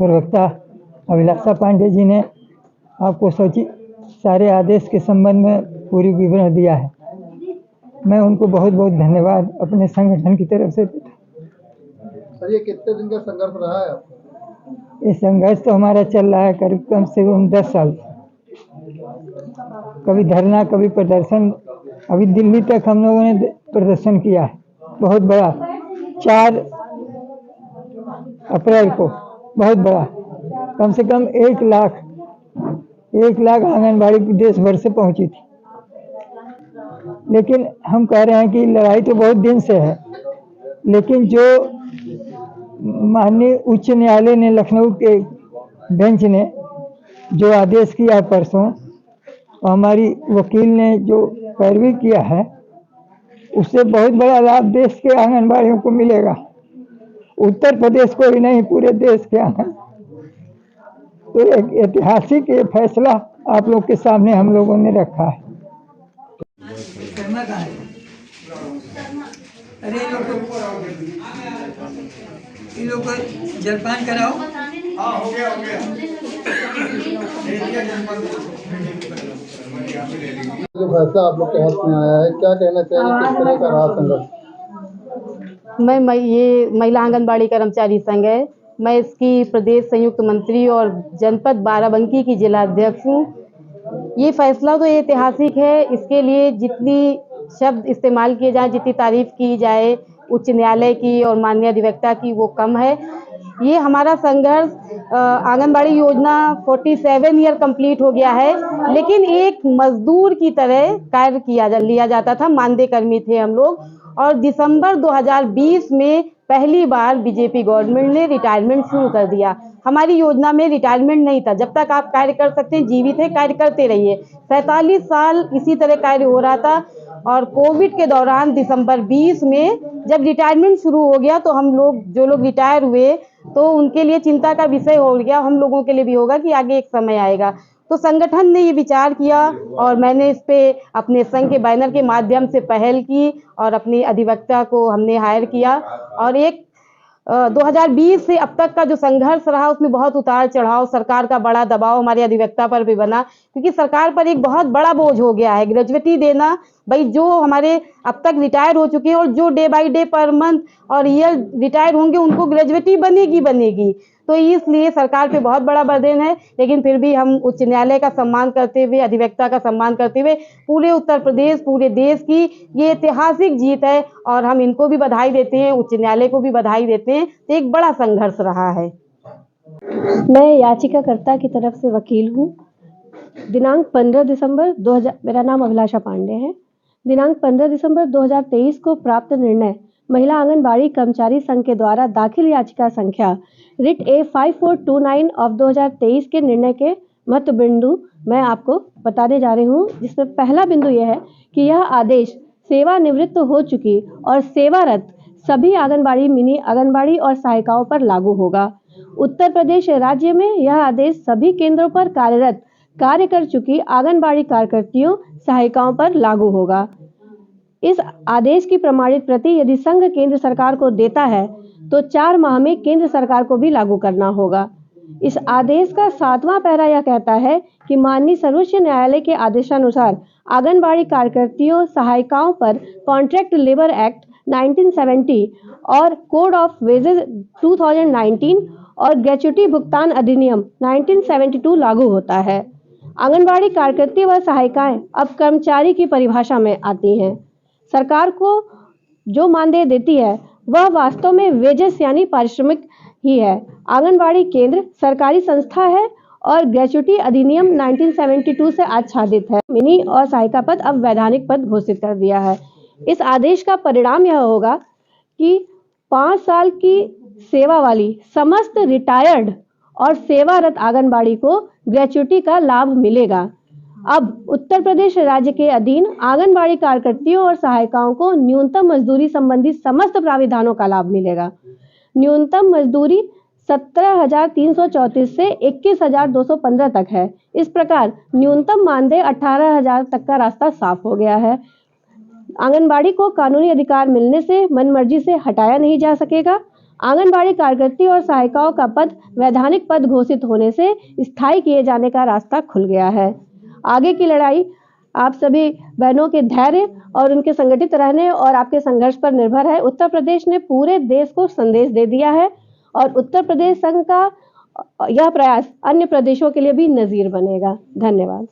प्रवक्ता अभिलाषा पांडे जी ने आपको सारे आदेश के संबंध में पूरी विवरण दिया है। मैं उनको बहुत बहुत धन्यवाद अपने संगठन की तरफ से देता हूँ। सर, ये कितने दिन का संघर्ष रहा है आपका? ये संघर्ष तो हमारा चल रहा है करीब कम से कम 10 साल। कभी धरना, कभी प्रदर्शन। अभी दिल्ली तक हम लोगों ने प्रदर्शन किया है, बहुत बड़ा, 4 अप्रैल को, बहुत बड़ा। कम से कम 1 लाख आंगनबाड़ी देश भर से पहुंची थी। लेकिन हम कह रहे हैं कि लड़ाई तो बहुत दिन से है, लेकिन जो माननीय उच्च न्यायालय ने, लखनऊ के बेंच ने जो आदेश किया परसों, और हमारी वकील ने जो पैरवी किया है, उससे बहुत बड़ा लाभ देश के आंगनबाड़ियों को मिलेगा। उत्तर प्रदेश को ही नहीं, पूरे देश के आंगन। तो एक ऐतिहासिक ये फैसला आप लोग के सामने हम लोगों ने रखा है। अरे इन लोग को जलपान कराओ। हाँ, हो गया। जो फैसला आप लोग के हाथ में आया है, क्या कहना चाहिए, किस तरह का रहा संघर्ष? मैं ये महिला आंगनबाड़ी कर्मचारी संघ है, मैं इसकी प्रदेश संयुक्त मंत्री और जनपद बाराबंकी की जिला अध्यक्ष हूँ। ये फैसला तो ऐतिहासिक है। इसके लिए जितनी शब्द इस्तेमाल किए जाए, जितनी तारीफ की जाए उच्च न्यायालय की और माननीय अधिवक्ता की, वो कम है। ये हमारा संघर्ष, आंगनबाड़ी योजना 47 ईयर कंप्लीट हो गया है, लेकिन एक मजदूर की तरह कार्य लिया जाता था। मानदेय कर्मी थे हम लोग, और दिसंबर 2020 में पहली बार बीजेपी गवर्नमेंट ने रिटायरमेंट शुरू कर दिया। हमारी योजना में रिटायरमेंट नहीं था। जब तक आप कार्य कर सकते हैं, जीवित है, कार्य करते रहिए। 47 साल इसी तरह कार्य हो रहा था, और कोविड के दौरान दिसंबर 20 में जब रिटायरमेंट शुरू हो गया, तो हम लोग, जो लोग रिटायर हुए, तो उनके लिए चिंता का विषय हो गया, हम लोगों के लिए भी होगा कि आगे एक समय आएगा। तो संगठन ने ये विचार किया, और मैंने इस पे अपने संघ के बैनर के माध्यम से पहल की, और अपनी अधिवक्ता को हमने हायर किया। और 2020 से अब तक का जो संघर्ष रहा, उसमें बहुत उतार चढ़ाव, सरकार का बड़ा दबाव हमारे अधिवक्ता पर भी बना, क्योंकि सरकार पर एक बहुत बड़ा बोझ हो गया है ग्रेजुएटी देना। भाई, जो हमारे अब तक रिटायर हो चुके हैं और जो day by day, per month और ईयर रिटायर होंगे, उनको ग्रेजुएटी बनेगी। तो इसलिए सरकार पे बहुत बड़ा बर्डन है। लेकिन फिर भी हम उच्च न्यायालय का सम्मान करते हुए, अधिवक्ता का सम्मान करते हुए, पूरे उत्तर प्रदेश, पूरे देश की ये ऐतिहासिक जीत है, और हम इनको भी बधाई देते हैं, उच्च न्यायालय को भी बधाई देते हैं। तो एक बड़ा संघर्ष रहा है। मैं याचिकाकर्ता की तरफ से वकील हूँ। दिनांक 15 दिसंबर 2000, मेरा नाम अभिलाषा पांडे है। दिनांक 15 दिसंबर 2023 को प्राप्त निर्णय महिला आंगनबाड़ी कर्मचारी संघ के द्वारा दाखिल याचिका संख्या रिट A5429 ऑफ 2023 के निर्णय के महत्व बिंदु मैं आपको बताने जा रही हूँ। जिसमें पहला बिंदु यह है कि यह आदेश सेवानिवृत्त हो चुकी और सेवारत सभी आंगनबाड़ी, मिनी आंगनबाड़ी और सहायिकाओं पर लागू होगा। उत्तर प्रदेश राज्य में यह आदेश सभी केंद्रों पर कार्यरत कार्य कर चुकी आंगनबाड़ी कार्यकर्तियों, सहायिकाओं पर लागू होगा। इस आदेश की प्रमाणित प्रति यदि संघ केंद्र सरकार को देता है, तो 4 माह में केंद्र सरकार को भी लागू करना होगा। इस आदेश का 7वां पैरा यह कहता है कि माननीय सर्वोच्च न्यायालय के आदेशानुसार आंगनबाड़ी कार्यकर्तियों, सहायिकाओं पर कॉन्ट्रैक्ट लेबर एक्ट 1970 और कोड ऑफ वेजेस 2019 और ग्रेच्युटी भुगतान अधिनियम 1972 लागू होता है। आंगनबाड़ी कार्यकर्ती व सहायिकाएं अब कर्मचारी की परिभाषा में आती हैं। सरकार को जो मानदेय देती है वह वास्तव में वेजेस यानी पारिश्रमिक ही है। आंगनबाड़ी केंद्र सरकारी संस्था है और ग्रेच्युटी अधिनियम 1972 से आच्छादित है। मिनी और सहायिका पद अब वैधानिक पद घोषित कर दिया है। इस आदेश का परिणाम यह होगा कि 5 साल की सेवा वाली समस्त रिटायर्ड और सेवारत आंगनबाड़ी को ग्रेच्युटी का लाभ मिलेगा। अब उत्तर प्रदेश राज्य के अधीन आंगनबाड़ी कार्यकर्तियों और सहायिकाओं को न्यूनतम मजदूरी संबंधी समस्त प्राविधानों का लाभ मिलेगा। न्यूनतम मजदूरी 17,334 से 21,215 तक है। इस प्रकार न्यूनतम मानदेय 18,000 तक का रास्ता साफ हो गया है। आंगनबाड़ी को कानूनी अधिकार मिलने से मनमर्जी से हटाया नहीं जा सकेगा। आंगनबाड़ी कार्यकर्ती और सहायिकाओं का पद वैधानिक पद घोषित होने से स्थायी किए जाने का रास्ता खुल गया है। आगे की लड़ाई आप सभी बहनों के धैर्य और उनके संगठित रहने और आपके संघर्ष पर निर्भर है। उत्तर प्रदेश ने पूरे देश को संदेश दे दिया है और उत्तर प्रदेश संघ का यह प्रयास अन्य प्रदेशों के लिए भी नजीर बनेगा। धन्यवाद।